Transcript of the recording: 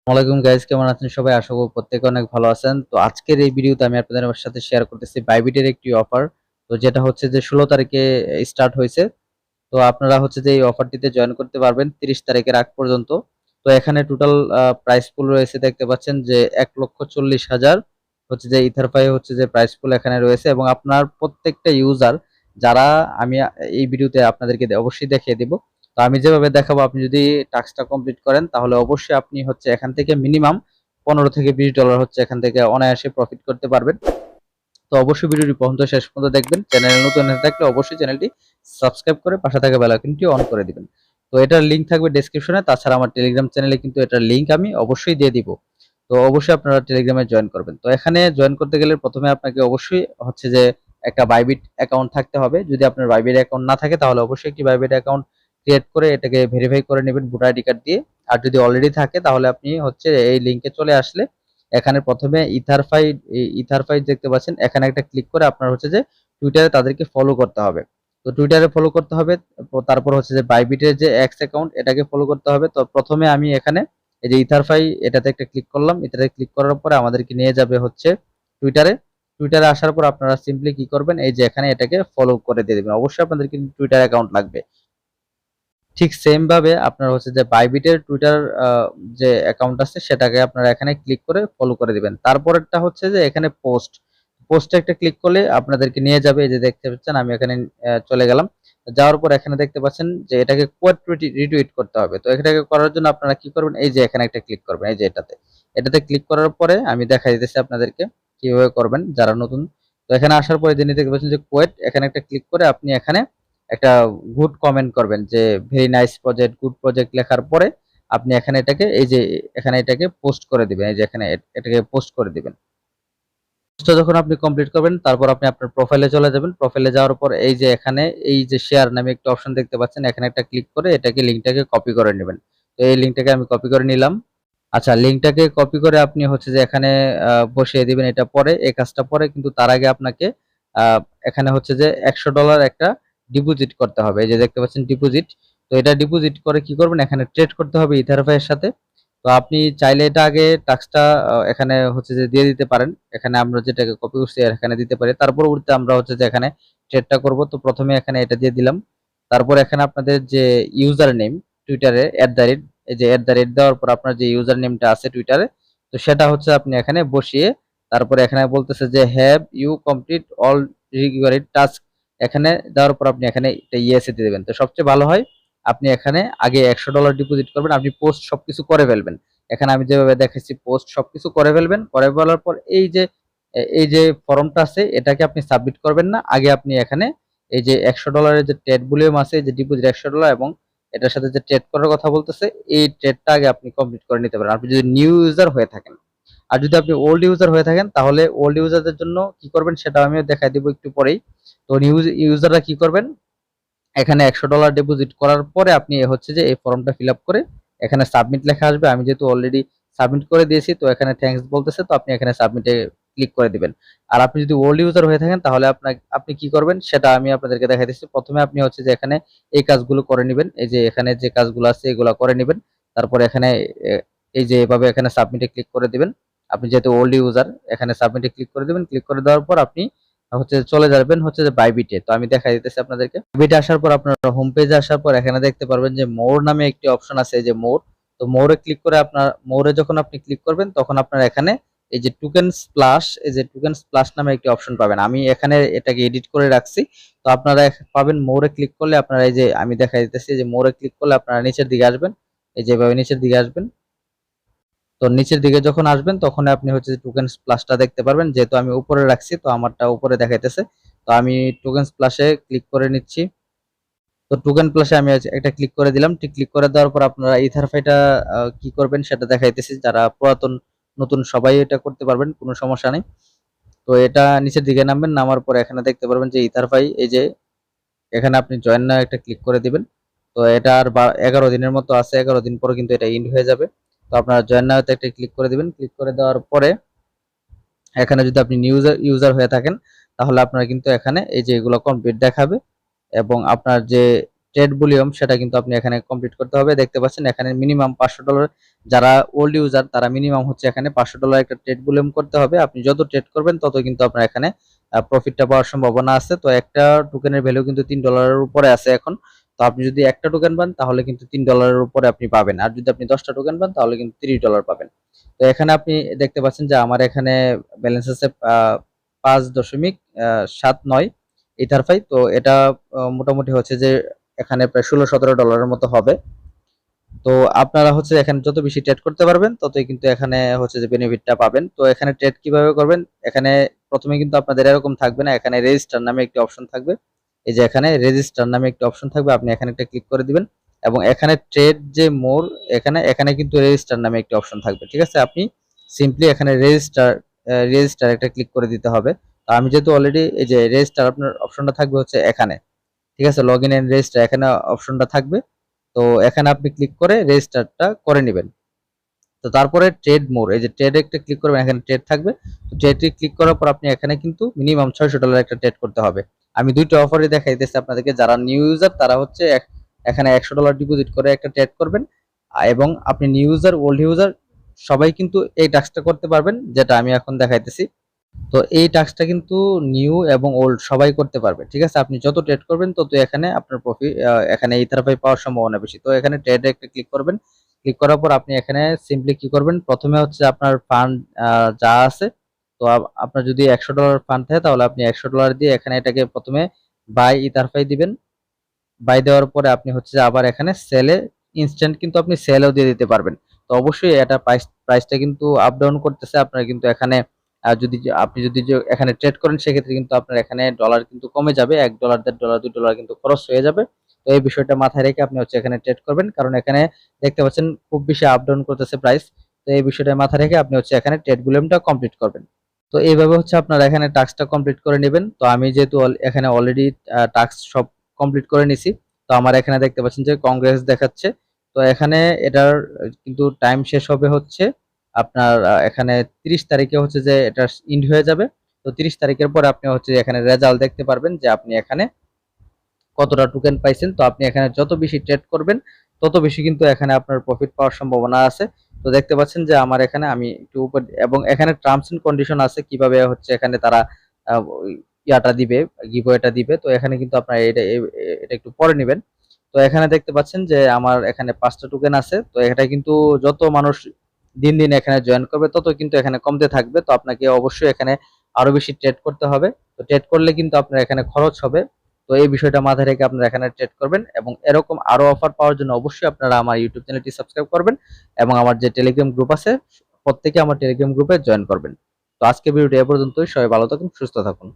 ওয়ালাইকুম গাইস, কেমন আছেন সবাই? আশা করি প্রত্যেকে অনেক ভালো আছেন। তো আজকের এই ভিডিওতে আমি আপনাদের সাথে শেয়ার করতেছি বাইবিটের একটি অফার। তো যেটা হচ্ছে যে 16 তারিখে স্টার্ট হয়েছে। তো আপনারা হচ্ছে যে এই অফারটিতে জয়েন করতে পারবেন 30 তারিখের আগ পর্যন্ত। তো এখানে টোটাল প্রাইস পুল রয়েছে, দেখতে পাচ্ছেন যে 1,40,000 হচ্ছে যে ইথারফাই হচ্ছে যে প্রাইস পুল এখানে রয়েছে। এবং আপনার প্রত্যেকটা ইউজার যারা আমি এই ভিডিওতে আপনাদেরকে অবশ্যই দেখিয়ে দিব। তো আমি যেভাবে দেখাবো, আপনি যদি টাস্কটা কমপ্লিট করেন তাহলে অবশ্যই আপনি হচ্ছে এখান থেকে মিনিমাম $15 থেকে $20 হচ্ছে এখান থেকে অনায়াসে প্রফিট করতে পারবেন। তো অবশ্যই ভিডিওটি পর্যন্ত শেষ পর্যন্ত দেখবেন। চ্যানেলে নতুন হয়ে থাকলে অবশ্যই চ্যানেলটি সাবস্ক্রাইব করে পাশে থাকা বেল আইকনটি অন করে দিবেন। তো এটার লিংক থাকবে ডেসক্রিপশনে। তাছাড়া আমার টেলিগ্রাম চ্যানেলে কিন্তু এটার লিংক আমি অবশ্যই দিয়ে দিব। তো অবশ্যই আপনারা টেলিগ্রামে জয়েন করবেন। তো এখানে জয়েন করতে গেলে প্রথমে আপনাকে অবশ্যই হচ্ছে যে একটা বাইবিট অ্যাকাউন্ট থাকতে হবে। যদি আপনার বাইবিট অ্যাকাউন্ট না থাকে তাহলে অবশ্যই একটি বাইবিট অ্যাকাউন্ট ক্রিয়েট করে এটাকে ভেরিফাই করে নেবেন ভোটার আইডি কার্ড দিয়ে। আর যদি অলরেডি থাকে তাহলে আপনি হচ্ছে এই লিংকে চলে আসলে এখানে প্রথমে ইথারফাই দেখতে পাচ্ছেন, এখানে একটা ক্লিক করে আপনার হচ্ছে যে টুইটারে তাদেরকে ফলো করতে হবে। তো টুইটারে ফলো করতে হবে। তারপর হচ্ছে যে বাইবিটের যে এক্স অ্যাকাউন্ট এটাকে ফলো করতে হবে। তো প্রথমে আমি এখানে এই যে ইথারফাই এটাতে একটা ক্লিক করলাম। এটাতে ক্লিক করার পরে আমাদেরকে নিয়ে যাবে হচ্ছে টুইটারে। টুইটারে আসার পর আপনারা সিম্পলি কি করবেন, এই যে এখানে এটাকে ফলো করে দিয়ে দিবেন। অবশ্যই আপনাদের কিন্তু টুইটার অ্যাকাউন্ট লাগবে। ঠিক সেম ভাবে আপনার হচ্ছে যে বাইবিটের টুইটার যে অ্যাকাউন্ট আছে সেটাকে আপনারা এখানে ক্লিক করে ফলো করে দিবেন। তারপরেরটা হচ্ছে যে এখানে পোস্টে একটা ক্লিক করলে আপনাদেরকে নিয়ে যাবে। এই যে দেখতে পাচ্ছেন আমি এখানে চলে গেলাম। যাওয়ার পর এখানে দেখতে পাচ্ছেন যে এটাকে কোড রিটুইট করতে হবে। তো এটাকে করার জন্য আপনারা কি করবেন, এই যে এখানে একটা ক্লিক করবেন। এই যে এটাতে ক্লিক করার পরে আমি দেখাই দিতেছি আপনাদেরকে কিভাবে করবেন যারা নতুন। তো এখানে আসার পরে যিনি দেখতে পাচ্ছেন যে কোয়েট, এখানে একটা ক্লিক করে আপনি এখানে একটা গুড কমেন্ট করবেন যে very nice project, good project লেখার পরে আপনি এখানে এটাকে এই যে এখানে এটাকে পোস্ট করে দিবেন। এই যে এখানে এটাকে পোস্ট করে দিবেন। পোস্টটা যখন আপনি কমপ্লিট করবেন তারপর আপনি আপনার প্রোফাইলে চলে যাবেন। প্রোফাইলে যাওয়ার পর এই যে এখানে এই যে শেয়ার নামে একটা অপশন দেখতে পাচ্ছেন, এখানে একটা ক্লিক করে এটাকে লিংকটাকে কপি করে নেবেন। তো এই লিংকটাকে আমি কপি করে নিলাম। আচ্ছা, লিংকটাকে কপি করে আপনি হচ্ছে যে এখানে বসিয়ে দিবেন। এটা পরে এই কাজটা পরে, কিন্তু তার আগে আপনাকে এখানে হচ্ছে যে $100 একটা ডিপোজিট করতে হবে। এই যে দেখতে পাচ্ছেন ডিপোজিট। তো এটা ডিপোজিট করে কি করবেন, এখানে ট্রেড করতে হবে ইথারফাই এর সাথে। তো আপনি চাইলে এটা আগে টাস্কটা এখানে হচ্ছে যে দিয়ে দিতে পারেন। এখানে আমরা যেটাকে কপি করছি এখানে দিতে পারি। তার পরবর্তীতে আমরা হচ্ছে যে এখানে ট্রেডটা করব। তো প্রথমে এখানে এটা দিয়ে দিলাম। তারপর এখানে আপনাদের যে ইউজার নেম টুইটারে এই যে দেওয়ার পর আপনার যে ইউজার নেমটা আছে টুইটারে, তো সেটা হচ্ছে আপনি এখানে বসিয়ে তারপরে এখানে বলতেছে যে have you complete all required task, এখানে দেওয়ার পর আপনি এখানে এটা ইয়েসে দিয়ে দেবেন। তো সবচেয়ে ভালো হয় আপনি এখানে আগে $100 ডিপোজিট করবেন। আপনি পোস্ট সবকিছু করে ফেলবেন। এখানে আমি যেভাবে দেখাচ্ছি পোস্ট সবকিছু করে ফেলবেন। করে ফেলার পর এই যে ফর্মটা আছে এটাকে আপনি সাবমিট করবেন না। আগে আপনি এখানে এই যে $100 যে ট্রেড ভলিউম আছে, যে ডিপোজিট $100 এবং এটার সাথে যে ট্রেড করার কথা বলতেছে, এই ট্রেডটা আগে আপনি কমপ্লিট করে নিতে পারেন আপনি যদি নিউ ইউজার হয়ে থাকেন। আর যদি আপনি ওল্ড ইউজার হয়ে থাকেন তাহলে ওল্ড ইউজারদের জন্য কি করবেন সেটা আমিও দেখাই দিব একটু পরেই। তো নিউ ইউজাররা কি করবেন, এখানে $100 ডিপোজিট করার পরে আপনি হচ্ছে যে এই ফর্মটা ফিল আপ করে এখানে সাবমিট লেখা আসবে। আমি যেহেতু অলরেডি সাবমিট করে দিয়েছি তো এখানে থ্যাঙ্কস বলতেছে, তো আপনি এখানে সাবমিটে ক্লিক করে দিবেন। আর আপনি যদি ওল্ড ইউজার হয়ে থাকেন তাহলে আপনি কি করবেন সেটা আমি আপনাদেরকে দেখাই দিচ্ছি। প্রথমে আপনি হচ্ছে যে এখানে এই কাজগুলো করে নেবেন। এই যে এখানে যে কাজগুলো আছে এগুলো করে নেবেন। তারপর এখানে এই যে এভাবে এখানে সাবমিটে ক্লিক করে দিবেন। আপনি যেহেতু ওল্ড ইউজার এখানে সাবমিটে ক্লিক করে দিবেন। ক্লিক করে দেওয়ার পর আপনি হচ্ছে চলে যাবেন হচ্ছে যে বাইবিটে। তো আমি দেখাই দিতেছি আপনাদেরকে। বাইবিটে আসার পর আপনারা হোম পেজে আসার পর এখানে দেখতে পারবেন যে মোর নামে একটি অপশন আছে, এই যে মোর। তো মোরে ক্লিক করে আপনার মোরে যখন আপনি ক্লিক করবেন তখন আপনার এখানে এই যে টোকেন স্প্লাশ নামে একটি অপশন পাবেন। আমি এখানে এটাকে এডিট করে রাখছি। তো আপনারা পাবেন মোরে ক্লিক করলে আপনারা এই যে আমি দেখাই দিতেছি যে মোরে ক্লিক করলে আপনারা নিচের দিকে আসবেন। এই যে এভাবে নিচের দিকে আসবেন। তো নিচের দিকে যখন আসবেন তখন আপনি হচ্ছে টোকেন প্লাসটা দেখতে পারবেন। যেহেতু আমি উপরে রাখছি তো আমারটা উপরে দেখাইতেছে। তো আমি টোকেন প্লাসে ক্লিক করে নিচ্ছি। তো টোকেন প্লাসে আমি একটা ক্লিক করে দিলাম। ক্লিক করে দেওয়ার পর আপনারা ইথারফাইটা কি করবেন সেটা দেখাইতেছি। যারা পুরাতন নতুন সবাই এটা করতে পারবেন, কোনো সমস্যা নেই। তো এটা নিচের দিকে নামবেন, নামার পরে এখানে দেখতে পারবেন যে ইথারফাই, এই যে এখানে আপনি জয়েন নাও একটা ক্লিক করে দিবেন। তো এটা আর 11 দিনের মতো আছে, 11 দিন পরে কিন্তু এটা ইন্ড হয়ে যাবে। তো আপনারা জয়েন নাওতে একটা ক্লিক করে দিবেন। ক্লিক করে দেওয়ার পরে এখানে যদি আপনি নিউ ইউজার হয়ে থাকেন তাহলে আপনারা কিন্তু এখানে এই যে এগুলো কমপ্লিট দেখাবে এবং আপনার যে ট্রেড ভলিউম সেটা কিন্তু আপনি এখানে কমপ্লিট করতে হবে। দেখতে পাচ্ছেন এখানে মিনিমাম $500 যারা ওল্ড ইউজার তারা মিনিমাম হচ্ছে এখানে $500 একটা ট্রেড ভলিউম করতে হবে। আপনি যত ট্রেড করবেন তত কিন্তু আপনার এখানে প্রফিটটা পাওয়ার সম্ভাবনা আছে। তো একটা টোকেনের ভ্যালু কিন্তু $3 উপরে আছে এখন। তো আপনি যদি একটা টোকেন পান তাহলে কিন্তু $3 উপরে আপনি পাবেন, আর যদি আপনি 10টা টোকেন পান তাহলে কিন্তু $30 পাবেন। তো এখানে আপনি দেখতে পাচ্ছেন যে আমার এখানে ব্যালেন্স আছে 5.79 ইথারফাই। তো এটা মোটামুটি হচ্ছে যে এখানে প্রায় $16-17 মতো হবে। তো আপনারা হচ্ছে এখানে যত বেশি ট্রেড করতে পারবেন ততই কিন্তু এখানে হচ্ছে যে বেনিফিটটা পাবেন। তো এখানে ট্রেড কিভাবে করবেন, এখানে প্রথমে কিন্তু আপনাদের এরকম থাকবে না, এখানে রেজিস্টার নামে একটি অপশন থাকবে। এই যে এখানে রেজিস্টার নামে একটি অপশন থাকবে, আপনি এখানে একটা ক্লিক করে দিবেন এবং এখানে ট্রেড যে মোর এখানে এখানে কিন্তু রেজিস্টার নামে একটি অপশন থাকবে। ঠিক আছে, আপনি সিম্পলি এখানে রেজিস্টার একটা ক্লিক করে দিতে হবে। তো আমি যেহেতু অলরেডি এই যে রেজিস্টার আপনার অপশনটা থাকবে হচ্ছে এখানে, ঠিক আছে, লগ ইন এন্ড রেজিস্টার এখানে অপশনটা থাকবে। তো এখানে আপনি ক্লিক করে রেজিস্টারটা করে নেবেন। তো তারপরে ট্রেড মোর, এই যে ট্রেড একটা ক্লিক করবেন, এখানে ট্রেড থাকবে। তো ট্রেডে ক্লিক করার পর আপনি এখানে কিন্তু মিনিমাম $600 একটা ট্রেড করতে হবে। আমি দুইটা অফারই দেখাইতেছি আপনাদেরকে। যারা নিউ ইউজার তারা হচ্ছে এখানে $100 ডিপোজিট করে একটা ট্রেড করবেন, এবং আপনি নিউ ইউজার ওল্ড ইউজার সবাই কিন্তু এই টাস্কটা করতে পারবেন যেটা আমি এখন দেখাইতেছি। তো এই টাস্কটা কিন্তু নিউ এবং ওল্ড সবাই করতে পারবে। ঠিক আছে, আপনি যত ট্রেড করবেন তত এখানে আপনার প্রফিট, এখানে ইথারফাই পাওয়ার সম্ভাবনা বেশি। তো এখানে ট্রেডে একটা ক্লিক করবেন। ক্লিক করার পর আপনি এখানে সিম্পলি কি করবেন, প্রথমে হচ্ছে আপনার ফান্ড যা আছে। তো আপনার যদি $100 ফান্ড থাকে তাহলে আপনি $100 দিয়ে এখানে এটাকে প্রথমে বাই ইথারফাই দিবেন। বাই দেওয়ার পরে আপনি হচ্ছে যে আবার এখানে সেলে ইনস্ট্যান্ট কিন্তু আপনি সেলও দিয়ে দিতে পারবেন। তো অবশ্যই এটা প্রাইসটা কিন্তু আপ ডাউন করতেছে। আপনার কিন্তু এখানে আপনি যদি এখানে ট্রেড করেন সেক্ষেত্রে কিন্তু আপনার এখানে ডলার কিন্তু কমে যাবে, $1 $1.5 $2 কিন্তু খরচ হয়ে যাবে। তো এই বিষয়টা মাথায় রেখে আপনি হচ্ছে এখানে ট্রেড করবেন, কারণ এখানে দেখতে পাচ্ছেন খুব বেশি আপ ডাউন করতেছে প্রাইস। তো এই বিষয়টা মাথায় রেখে আপনি হচ্ছে এখানে ট্রেড ভলিউমটা কমপ্লিট করবেন। তো এইভাবে হচ্ছে আপনারা এখানে টাস্কটা কমপ্লিট করে নেবেন। তো আমি যেহেতু এখানে অলরেডি টাস্ক সব কমপ্লিট করে নিছি, তো আমার এখানে দেখতে পাচ্ছেন যে কংগ্রেস দেখাচ্ছে। তো এখানে এটার কিন্তু টাইম শেষ হবে হচ্ছে আপনার এখানে 30 তারিখে হচ্ছে যে এটা ইন্ড হয়ে যাবে। তো 30 তারিখের পরে আপনি হচ্ছে এখানে রেজাল্ট দেখতে পারবেন যে আপনি এখানে কতটা টোকেন পাইছেন। তো আপনি এখানে যত বেশি ট্রেড করবেন তত বেশি কিন্তু এখানে আপনার প্রফিট পাওয়ার সম্ভাবনা আছে। তো দেখতে পাচ্ছেন যে আমার এখানে আমি একটু উপর, এবং এখানে টার্মস এন্ড কন্ডিশন আছে কিভাবে হচ্ছে এখানে তারা ইয়াটা দিবে, গিভওয়েটা দিবে। তো এখানে কিন্তু আপনারা এটা একটু পরে নেবেন। তো এখানে দেখতে পাচ্ছেন যে আমার এখানে 5টা টোকেন আছে। তো এটা কিন্তু যত মানুষ দিন দিন এখানে জয়েন করবে তত কিন্তু এখানে কমতে থাকবে। তো আপনাকে অবশ্যই এখানে আরো বেশি ট্রেড করতে হবে। তো ট্রেড করলে কিন্তু আপনার এখানে খরচ হবে। তো এই বিষয়টা মাথায় রেখে আপনারা এখানে ট্রেড করবেন, এবং এরকম আরো অফার পাওয়ার জন্য অবশ্যই আপনারা আমার ইউটিউব চ্যানেলটি সাবস্ক্রাইব করবেন, এবং আমার যে টেলিগ্রাম গ্রুপ আছে প্রত্যেকে আমার টেলিগ্রাম গ্রুপে জয়েন করবেন। তো আজকে ভিডিওটি এ পর্যন্তই। সবাই ভালো থাকুন, সুস্থ থাকুন।